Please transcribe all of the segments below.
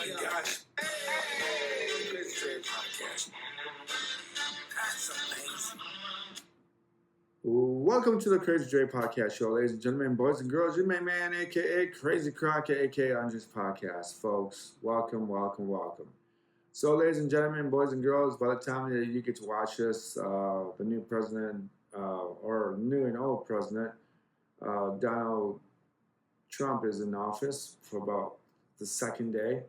gosh. Crazy Trade Podcast. That's amazing. Welcome to the Crazy Dre Podcast Show, ladies and gentlemen, boys and girls. Your main man, aka Crazy Crockett, aka Andres Podcast, folks. Welcome. So, ladies and gentlemen, boys and girls, by the time that you get to watch this, the new president, or new and old president, Donald Trump is in office for about the second day.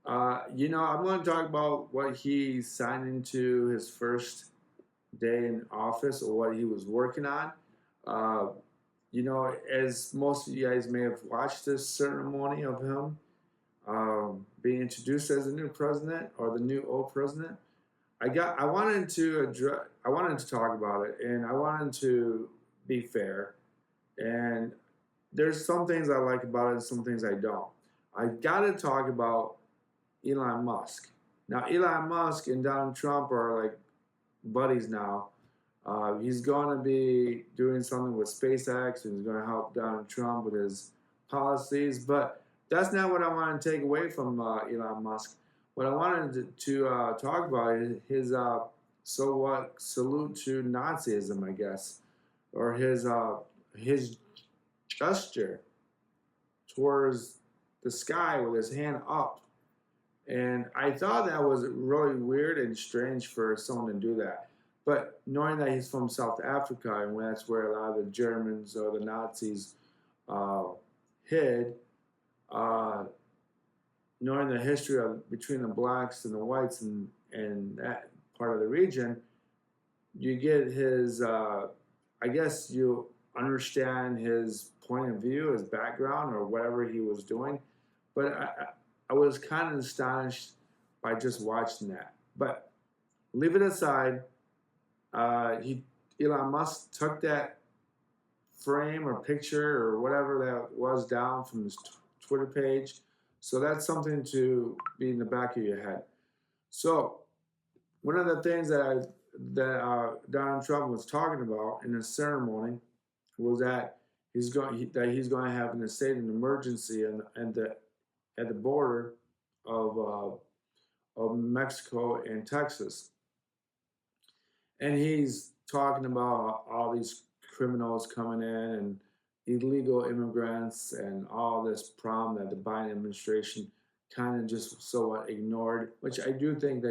I'm going to talk about what he signed into his first day in office or what he was working on. As most of you guys may have watched this ceremony of him being introduced as the new president or the new old president, I wanted to talk about it, and I wanted to be fair. And there's some things I like about it and some things I don't. I got to talk about Elon Musk. Now, Elon Musk and Donald Trump are like buddies now. He's going to be doing something with SpaceX, and he's going to help Donald Trump with his policies. But that's not what I want to take away from Elon Musk. What I wanted to talk about is his salute to Nazism, I guess, or his gesture towards the sky with his hand up. And I thought that was really weird and strange for someone to do that. But knowing that he's from South Africa, and that's where a lot of the Germans or the Nazis hid, knowing the history of between the blacks and the whites and that part of the region, you get his, I guess you understand his point of view, his background, or whatever he was doing. But I was kind of astonished by just watching that. But leave it aside. Elon Musk took that frame or picture or whatever that was down from his Twitter page. So that's something to be in the back of your head. So one of the things that Donald Trump was talking about in the ceremony was that he's going to have an state of emergency at the border of Mexico and Texas. And he's talking about all these criminals coming in and illegal immigrants and all this problem that the Biden administration kind of just somewhat ignored, which I do think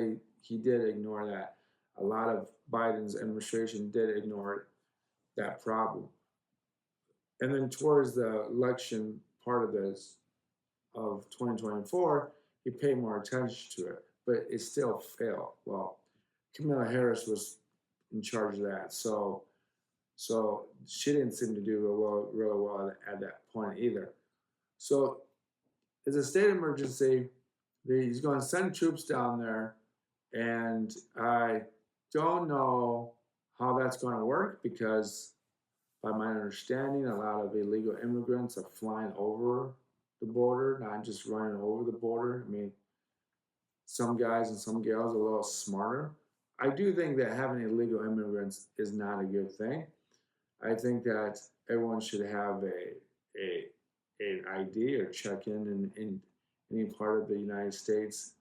he did ignore that. A lot of Biden's administration did ignore that problem. And then towards the election part of 2024, he paid more attention to it, but it still failed. Well, Kamala Harris was in charge of that, so she didn't seem to do really well at that point either. So it's a state of emergency. He's going to send troops down there, and I don't know how that's going to work because, by my understanding, a lot of illegal immigrants are flying over the border, not just running over the border. I mean, some guys and some gals are a little smarter. I do think that having illegal immigrants is not a good thing. I think that everyone should have an ID or check in any part of the United States.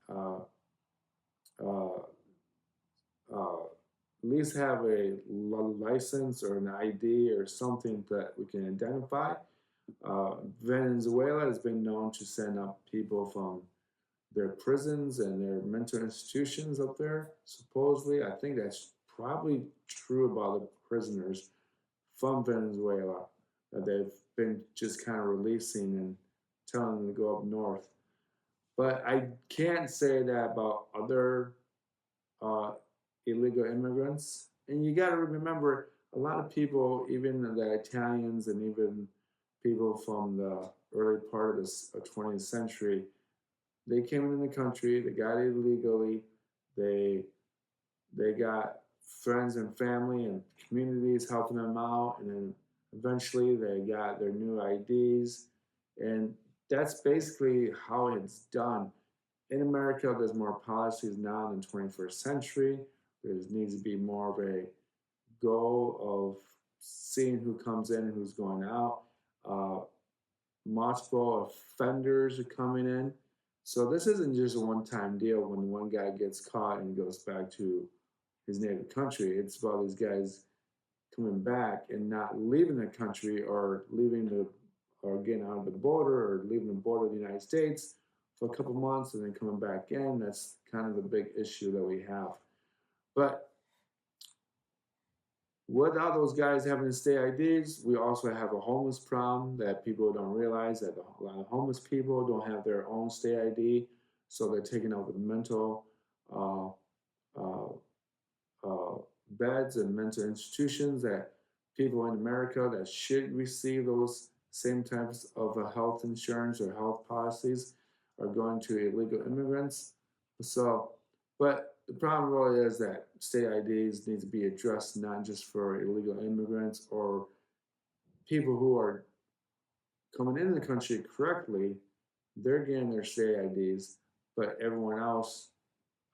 At least have a license or an ID or something that we can identify. Venezuela has been known to send up people from their prisons and their mental institutions up there, supposedly. I think that's probably true about the prisoners from Venezuela that they've been just kind of releasing and telling them to go up north. But I can't say that about other illegal immigrants. And you got to remember, a lot of people, even the Italians and even people from the early part of the 20th century, they came into the country, they got it illegally, they got friends and family and communities helping them out, and then eventually they got their new IDs, and that's basically how it's done. In America, there's more policies now in the 21st century. There needs to be more of a goal of seeing who comes in and who's going out. Multiple offenders are coming in. So this isn't just a one-time deal when one guy gets caught and goes back to his native country. It's about these guys coming back and not leaving the country or leaving the or getting out of the border or leaving the border of the United States for a couple months and then coming back in. That's kind of the big issue that we have. But without those guys having state IDs, we also have a homeless problem that people don't realize that a lot of homeless people don't have their own state ID, so they're taking over the mental uh, uh, uh, beds and mental institutions that people in America that should receive those same types of health insurance or health policies are going to illegal immigrants. So, but the problem really is that state IDs need to be addressed not just for illegal immigrants or people who are coming into the country correctly, they're getting their state IDs, but everyone else,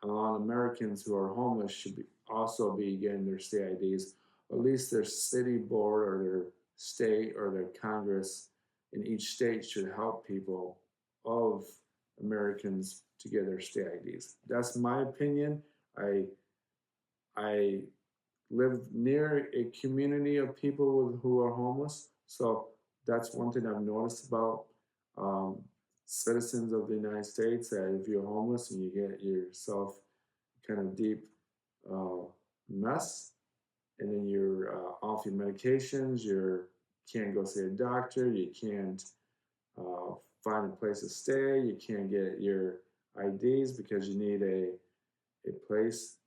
a lot of Americans who are homeless should be also be getting their state IDs. At least their city board or their state or their Congress in each state should help people of Americans to get their state IDs. That's my opinion. I live near a community of people who are homeless, so that's one thing I've noticed about um, citizens of the United States. That if you're homeless and you get yourself kind of deep uh, mess, and then you're off your medications, you can't go see a doctor, you can't uh, find a place to stay, you can't get your IDs because you need a place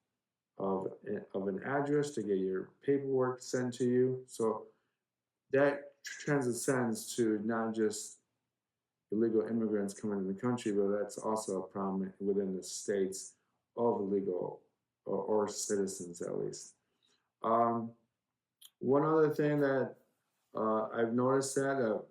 of an address to get your paperwork sent to you. So that transcends to not just illegal immigrants coming in the country, but that's also a problem within the states of illegal or citizens at least. Um, One other thing that I've noticed that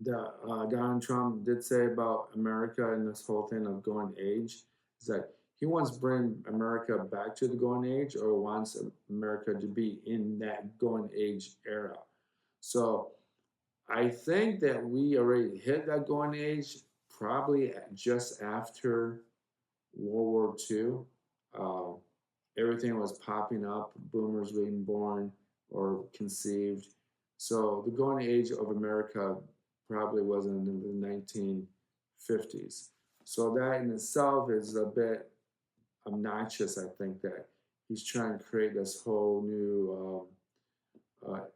Donald Trump did say about America and this whole thing of golden age is that he wants to bring America back to the golden age or wants America to be in that golden age era. So I think that we already hit that golden age probably just after World War II. Uh, Everything was popping up, boomers being born or conceived. So the golden age of America probably wasn't in the 1950s. So that in itself is a bit obnoxious, I think, that he's trying to create this whole new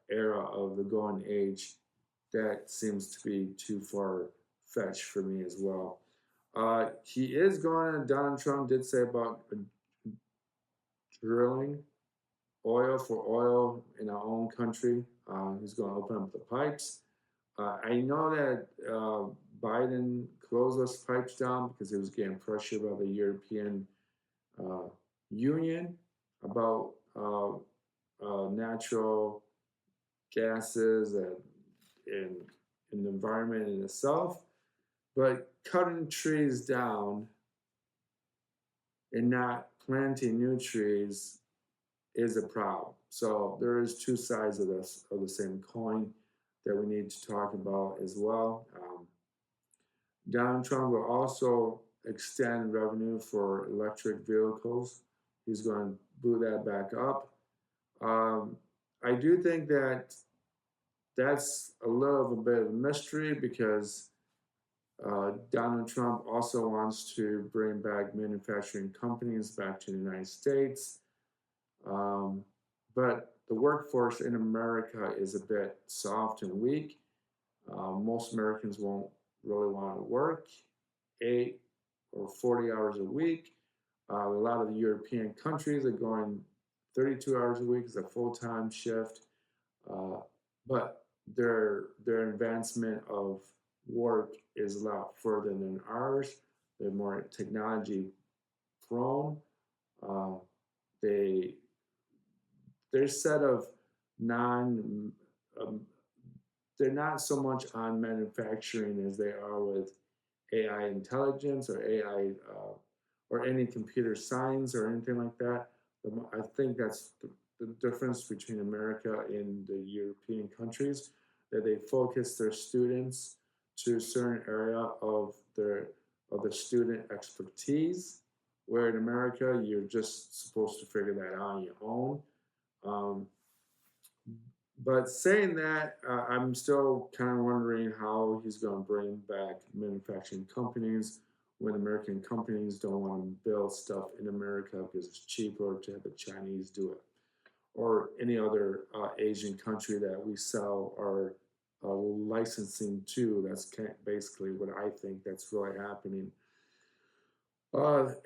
era of the golden age. That seems to be too far fetched for me as well. He is going to, Donald Trump did say about drilling oil for oil in our own country. He's going to open up the pipes. I know that Biden closed those pipes down because he was getting pressure by the European uh, Union about natural gases and in the environment in itself. But cutting trees down and not planting new trees is a problem. So there is two sides of this of the same coin that we need to talk about as well. Donald Trump will also extend revenue for electric vehicles. He's going to boot that back up. Um, I do think that that's a little of a bit of a mystery because Donald Trump also wants to bring back manufacturing companies back to the United States. Um, but the workforce in America is a bit soft and weak. Most Americans won't really want to work 8 or 40 hours a week. A lot of the European countries are going 32 hours a week as a full-time shift. Uh, but their advancement of work is a lot further than ours. They're more technology prone. Uh, they their set of non um, they're not so much on manufacturing as they are with AI intelligence or AI or any computer science or anything like that. I think that's the difference between America and the European countries, that they focus their students to a certain area of their of the student expertise, where in America you're just supposed to figure that out on your own. Um, but saying that, I'm still kind of wondering how he's going to bring back manufacturing companies when American companies don't want to build stuff in America because it's cheaper to have the Chinese do it, or any other Asian country that we sell our licensing to. That's basically what I think that's really happening.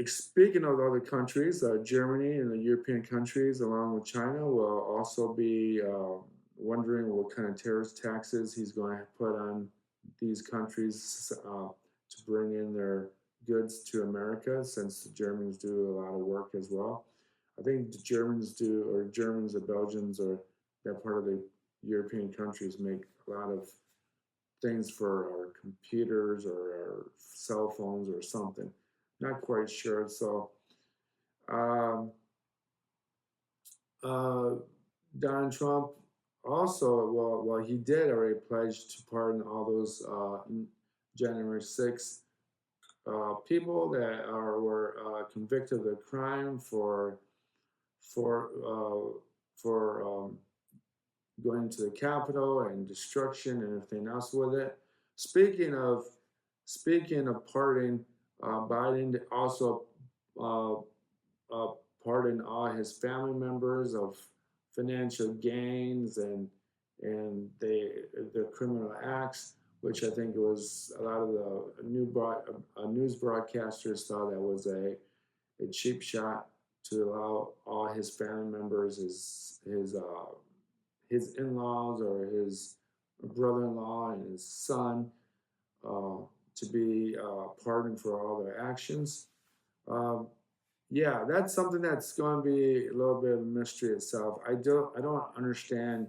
Speaking of other countries, Germany and the European countries, along with China, will also be wondering what kind of tariff taxes he's going to put on these countries to bring in their goods to America, since the Germans do a lot of work as well. I think the Germans do, or Germans or Belgians or that part of the European countries make a lot of things for our computers or our cell phones or something. Not quite sure. So, um, uh, Donald Trump also, well, he did already pledge to pardon all those January 6th people that were convicted of a crime for uh, for going to the Capitol and destruction and everything else with it. Speaking of speaking of pardoning, Biden also uh, pardoned all his family members of financial gains and their criminal acts, which I think was a lot of the news broadcasters thought that was a cheap shot to allow all his family members, his in-laws or his brother-in-law and his son uh, to be pardoned for all their actions. Um, yeah, that's something that's going to be a little bit of a mystery itself. I don't understand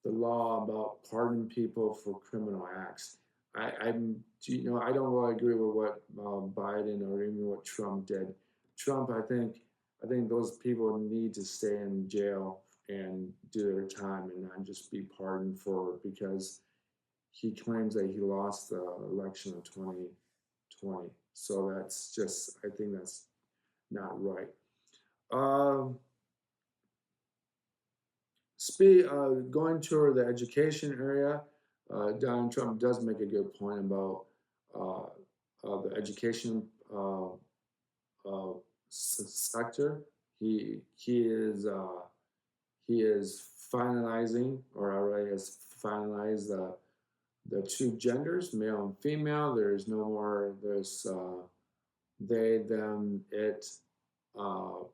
the law about pardoning people for criminal acts. I don't really agree with what Biden or even what Trump did. Trump, I think those people need to stay in jail and do their time and not just be pardoned for because he claims that he lost the election of 2020. So I think that's not right. Um, Going toward the education area, Donald Trump does make a good point about uh, the education uh, sector. He is finalizing, or already has finalized the two genders, male and female. There's no more they, them, it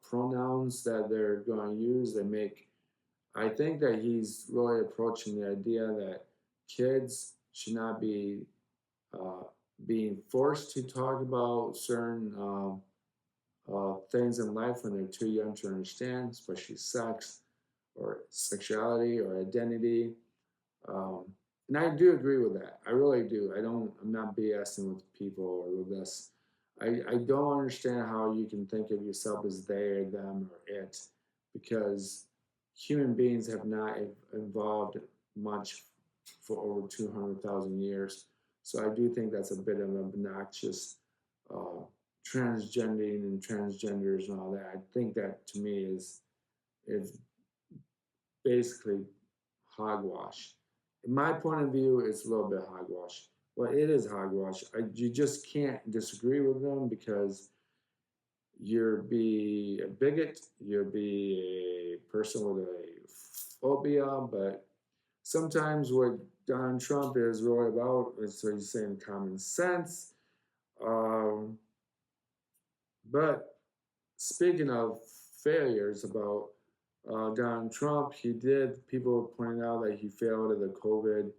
pronouns that they're going to use. I think that he's really approaching the idea that kids should not be uh, being forced to talk about certain things in life when they're too young to understand, especially sex or sexuality or identity. Um, and I do agree with that. I really do. I'm not BSing with people or with this. I don't understand how you can think of yourself as they or them or it, because human beings have not evolved much for over 200,000 years. So I do think that's a bit of an obnoxious uh, transgendering and transgenders and all that. I think that to me is basically hogwash. In my point of view, it's a little bit hogwash. Well, it is hogwash. You just can't disagree with them because you're be a bigot, you're be a person with a phobia. But sometimes what Donald Trump is really about is, so he's saying, common sense. Um, but speaking of failures about Donald Trump, people pointed out that he failed at the COVID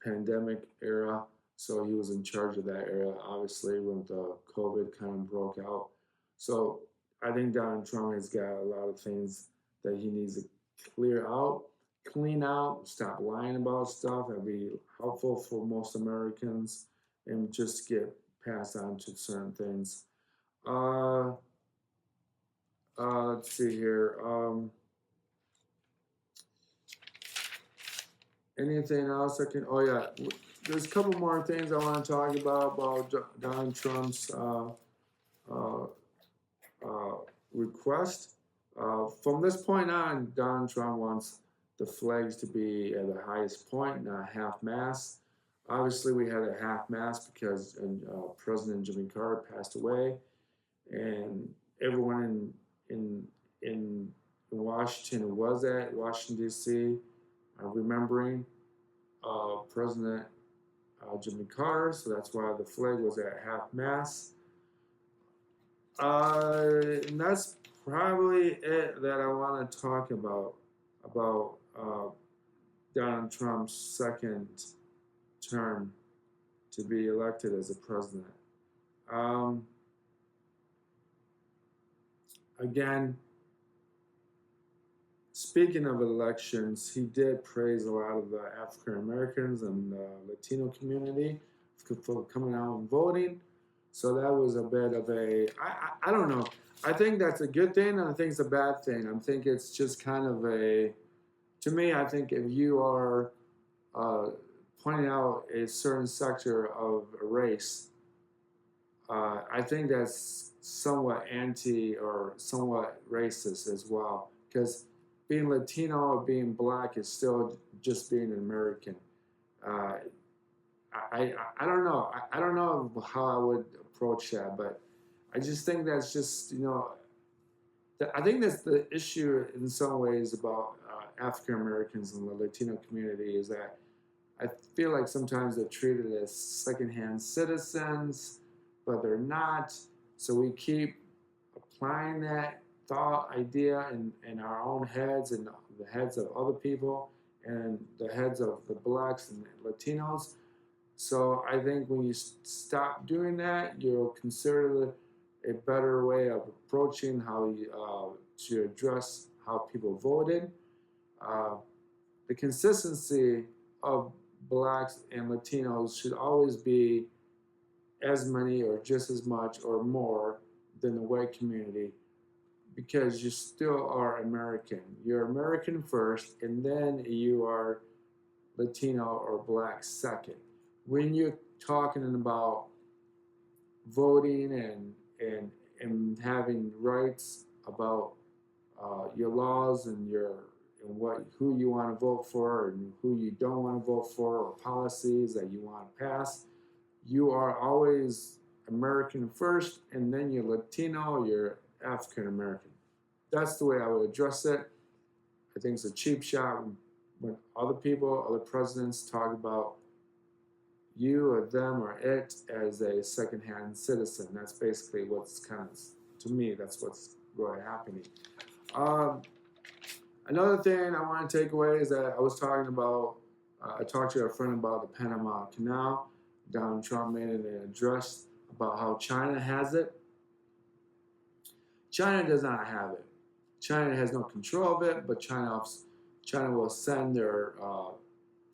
pandemic era. So he was in charge of that era, obviously, when the COVID kind of broke out. So I think Donald Trump has got a lot of things that he needs to clean out, stop lying about stuff. That'd be helpful for most Americans and just get passed on to certain things. Uh, let's see here. Anything else I can? Oh yeah, there's a couple more things I want to talk about Donald Trump's uh, uh, request. From this point on, Donald Trump wants the flags to be at the highest point, not half-mast. Obviously, we had a half-mast because President Jimmy Carter passed away, and everyone in in Washington was at Washington D.C. Remembering President Jimmy Carter, so that's why the flag was at half-mast. And that's probably it that I want to talk about Donald Trump's second term to be elected as a president. Um, Again, speaking of elections, he did praise a lot of the African Americans and the Latino community for coming out and voting. So that was a bit of I don't know. I think that's a good thing, and I think it's a bad thing. I think it's just kind of to me, I think if you are uh, pointing out a certain sector of a race, I think that's somewhat anti or somewhat racist as well. Because being Latino or being black is still just being an American. Uh, I don't know. I don't know how I would approach that, but I just think that's just, I think that's the issue in some ways about African Americans and the Latino community is that I feel like sometimes they're treated as secondhand citizens, but they're not. So we keep applying that thought idea in our own heads and the heads of other people and the heads of the blacks and the Latinos. So I think when you stop doing that, you'll consider a better way of approaching how you to address how people voted. Uh, the consistency of blacks and Latinos should always be as many or just as much or more than the white community because you still are American. You're American first, and then you are Latino or black second. When you're talking about voting and having rights about your laws and who you want to vote for and who you don't want to vote for or policies that you want to pass, you are always American first, and then you're Latino, you're African American. That's the way I would address it. I think it's a cheap shot when other people, other presidents talk about you or them or it as a secondhand citizen. That's basically what's kind of, to me, that's what's really happening. Um, Another thing I want to take away is that I was talking about, I talked to a friend about the Panama Canal. Donald Trump made an address about how China has it. China does not have it. China has no control of it, but China will send their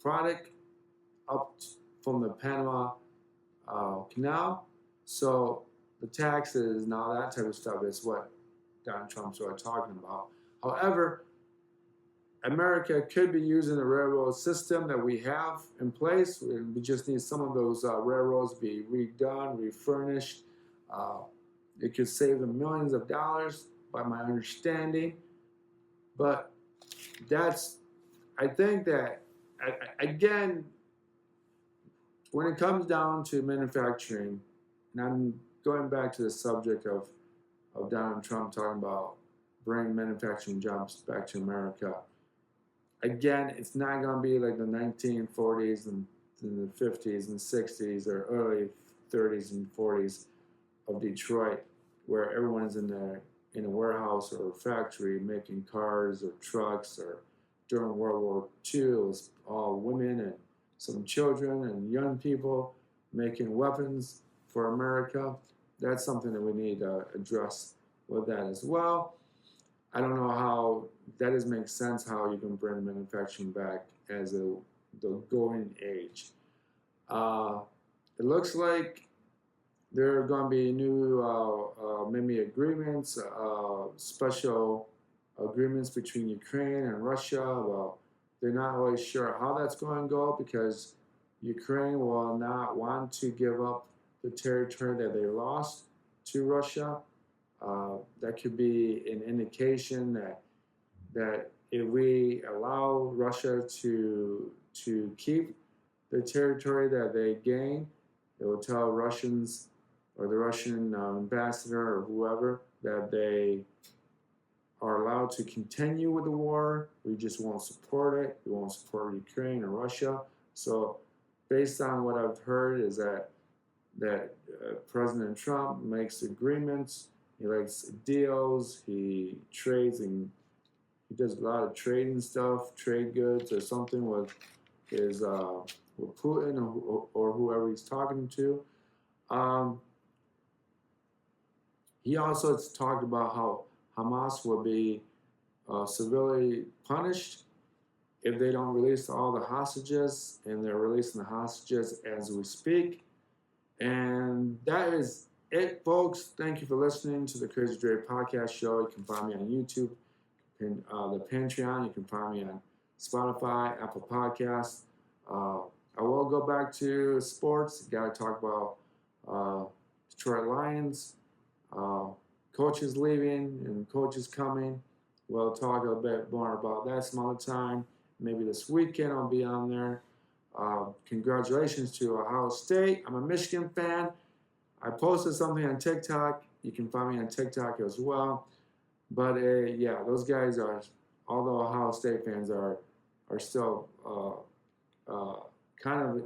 product up from the Panama Canal. So the taxes and all that type of stuff is what Donald Trump's really talking about. However, America could be using the railroad system that we have in place. We just need some of those railroads to be redone, refurnished. It could save them millions of dollars, by my understanding. But I think that, again, when it comes down to manufacturing, and I'm going back to the subject of Donald Trump talking about bringing manufacturing jobs back to America. Again, it's not going to be like the 1940s and the 50s and 60s or early 30s and 40s of Detroit, where everyone's in a warehouse or a factory making cars or trucks, or during World War II, it was all women and some children and young people making weapons for America. That's something that we need to address with that as well. I don't know how that doesn't make sense how you can bring manufacturing back as the going age. It looks like there are going to be new maybe agreements, special agreements between Ukraine and Russia. Well, they're not really sure how that's going to go because Ukraine will not want to give up the territory that they lost to Russia. That could be an indication that if we allow Russia to keep the territory that they gain, it will tell Russians or the Russian ambassador or whoever that they are allowed to continue with the war. We just won't support it. We won't support Ukraine or Russia. So, based on what I've heard, is that President Trump makes agreements. He likes deals. He trades and he does a lot of trading stuff, trade goods or something with his with Putin or whoever he's talking to. Um, he also talked about how Hamas will be severely punished if they don't release all the hostages, and they're releasing the hostages as we speak. And that is it, folks. Thank you for listening to the Crazy Dre podcast show. You can find me on YouTube, and the Patreon. You can find me on Spotify, Apple Podcasts. I will go back to sports. Got to talk about Detroit Lions. Coaches leaving and coaches coming. We'll talk a bit more about that some other time. Maybe this weekend I'll be on there. Congratulations to Ohio State. I'm a Michigan fan. I posted something on TikTok. You can find me on TikTok as well. But yeah, those guys are, although Ohio State fans are still kind of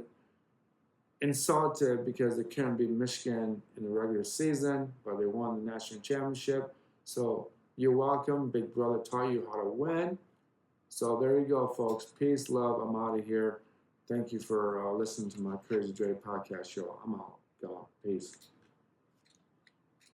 insulted because they couldn't beat Michigan in the regular season, but they won the national championship. So you're welcome. Big brother taught you how to win. So there you go, folks. Peace, love. I'm out of here. Thank you for listening to my Crazy Dre podcast show. I'm out. Go. Peace.